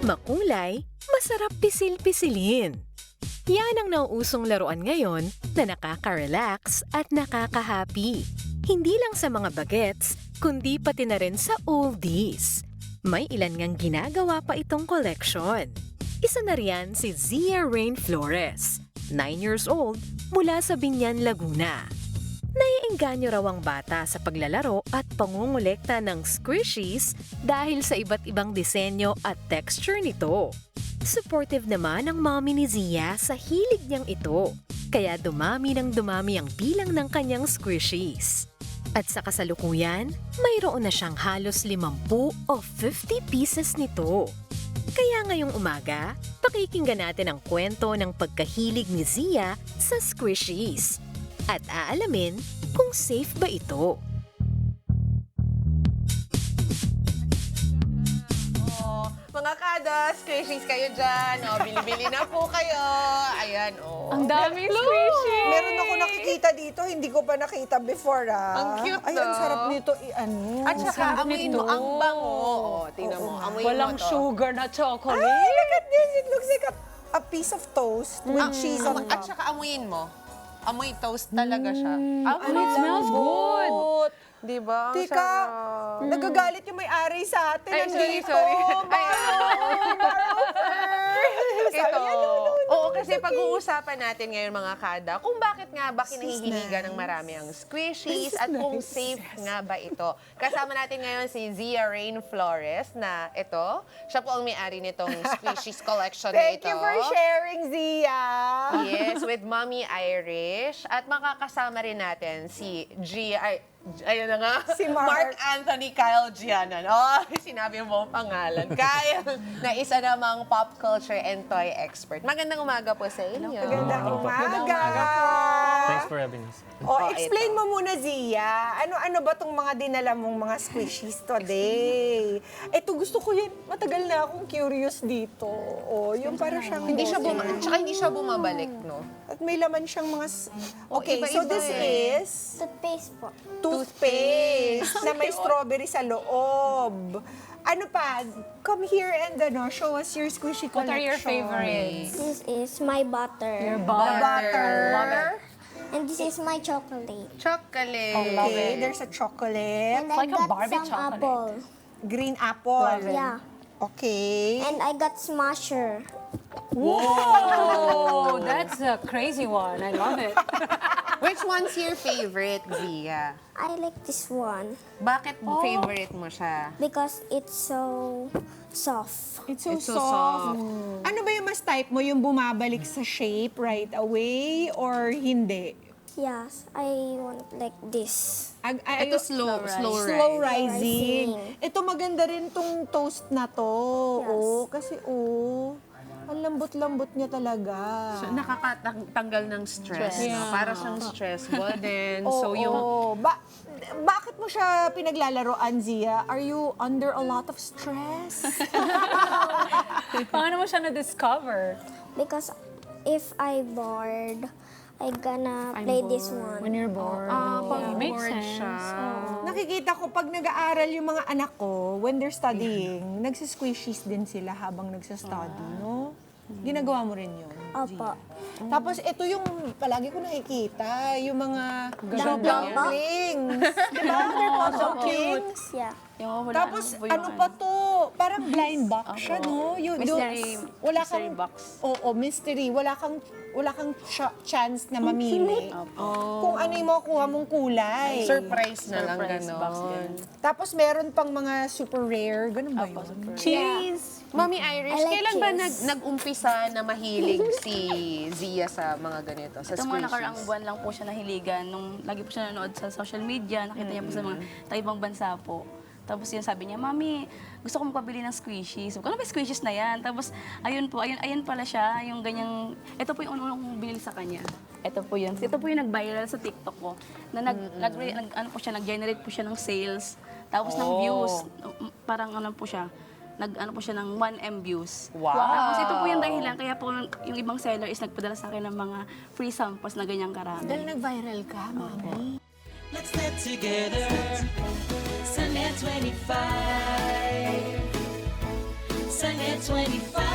Makulay, masarap pisil-pisilin. Yan ang nauusong laruan ngayon na nakaka-relax at nakaka-happy. Hindi lang sa mga bagets, kundi pati na rin sa oldies. May ilan ngang ginagawa pa itong collection. Isa na riyan si Zia Rain Flores, 9 years old, mula sa Binyan, Laguna. Naiengganyo raw ang bata sa paglalaro at pangungulekta ng squishies dahil sa iba't ibang disenyo at texture nito. Supportive naman ang mommy ni Zia sa hilig niyang ito, kaya dumami ng dumami ang bilang ng kanyang squishies. At sa kasalukuyan, mayroon na siyang halos 50 o 50 pieces nito. Kaya ngayong umaga, pakikinggan natin ang kwento ng pagkahilig ni Zia sa squishies. At aalamin kung safe ba ito. Mga kada, squishies kayo dyan. O, bili-bili na po kayo. Ayan, o. Ang daming squishy! Meron ako nakikita dito, hindi ko pa nakita before, Ang cute, Ay, ang no? sarap nito, i-ano. At saka, sarap amuyin nito. mo ang bango. O, tingnan mo. Amuyin Walang mo to. sugar na chocolate. Ay, look at this. It looks like a piece of toast with cheese on At top. saka, amuyin mo. Amoy toast talaga siya. And it smells good. Diba? Ang Tika, sarap. nagagalit yung may-ari sa atin. Ay, Nandito. sorry. Ay, Sabi ito. niya, no, Oo, it's kasi okay. pag-uusapan natin ngayon mga kada, kung bakit nga ba kinahihiligan ng marami ang squishies This is at kung nice. safe nga ba ito. Kasama natin ngayon si Zia Rain Flores na ito, siya po ang may-ari nitong squishies collection na Thank ito. you for sharing, Zia. Yes, with Mommy Irish. At makakasama rin natin si ayun na nga. Si Mark. Anthony Kyle Gianan. Oh, sinabi mo ang pangalan. Kyle, na isa namang pop culture and toy expert. Magandang umaga po sa inyo. Magandang umaga. Thanks for having us. Explain mo muna, Zia. Ano ba tong mga dinala mong mga squishies today? Ito, gusto ko yan. Matagal na akong curious dito. Yung para siyang... Tsaka hindi siya bumabalik, no? At may laman siyang mga... Okay, so iba-iba this eh. is Toothpaste po. toothpaste na may strawberry sa loob. Ano pa? Come here and show us your squishy What collection. are your favorites? This is my butter. Butter. And this is my chocolate. Chocolate. Okay, there's a chocolate. And like I a got Barbie some chocolate. apple. Green apple. Yeah. Okay. And I got smasher. Oh, that's a crazy one. I love it. Which one's your favorite, Zia? I like this one Bakit favorite mo siya? because it's so soft. It's so It's so soft. soft. Ano ba yung mas type mo? Yung bumabalik sa shape right away or hindi? Yes, I want like this. Ito slow Slow rising. rising. Ito maganda rin tong toast na to. Yes. Kasi ang lambot-lambot niya talaga. So, nakakatanggal ng stress. Stress. No? Yeah. Para siyang stress ball din. So, Oo. yung... Bakit mo siya pinaglalaroan, Zia? Are you under a lot of stress? Paano mo siya na-discover? Because if I bored, I gonna play this one. When you're bored. pag Makes bored sense. siya. Nakikita ko pag nag-aaral yung mga anak ko, when they're studying, nagsisquishies din sila habang nagsastudy, no? Ginagawa mo rin yun? Opo. Tapos ito yung palagi ko nakikita, yung mga Dumplings. Diba? They're called dumplings. Yeah. Tapos ano pa to? Parang blind box siya, no? Mystery- wala mystery kang, box. Oo, mystery. Wala kang chance na mamili. Kung ano yung makukuha mong kulay. Surprise na lang Surprise box gano'n. din. Tapos meron pang mga super rare. Ganun ba yun? Cheese! Mami Irish, I like kailan ba cheese. nag-umpisa na mahilig si Zia sa mga ganito, sa Ito mga nakaraang squishies? buwan lang po siya nahiligan. Nung lagi po siya nanonood sa social media, nakita niya po sa mga ibang bansa po. Tapos yun sabi niya, Mami, gusto ko magpabili ng squishies. Sabi ko, ano ba yung squishies na yan? Tapos ayun po, ayun pala siya, yung ganyang, ito po yung unang kong binili sa kanya. Ito po yun. Ito po yung nag-viral sa TikTok ko. Na ano po siya, nag-generate po siya ng sales. Tapos ng views, parang ano po siya, nag-ano po siya ng 1M views. Wow! Tapos ito po yung dahilan, kaya po yung ibang seller is nagpadala sa akin ng mga free samples na ganyang karami. Dahil nag-viral ka, mami. Let's get together. Sunday 25. Sa Net 25.